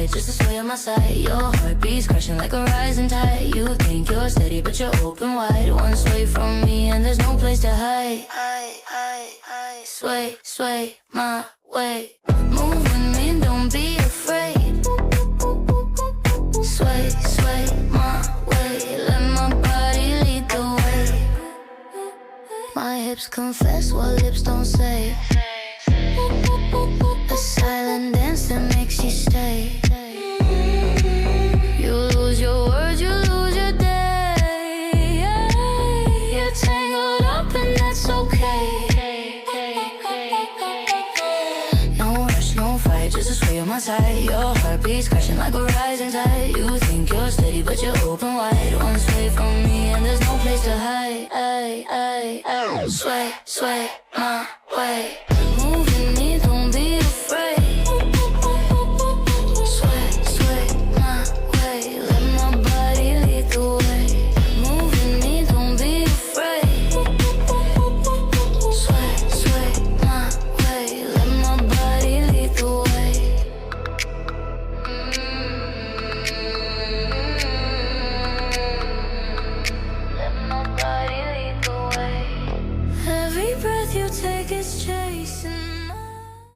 fight, just to sway on my side. Your heartbeat's crashing like a rising tide. You think you're steady, but you're open wide. One sway from me, and there's no place to hide. Sway, sway my way. Move with me, don't be afraid. Sway, sway my way. Let my body lead the way. My hips confess what lips don't say. A silent dance that makes you stay. You lose your words, you lose your day. You're tangled up and that's okay. No rush, no fight, just a sway on my side. Your heartbeat's crashing like a rising tide. You think you're steady, but you're open wide. One sway from me and there's no place to hide. Sway, sway my way.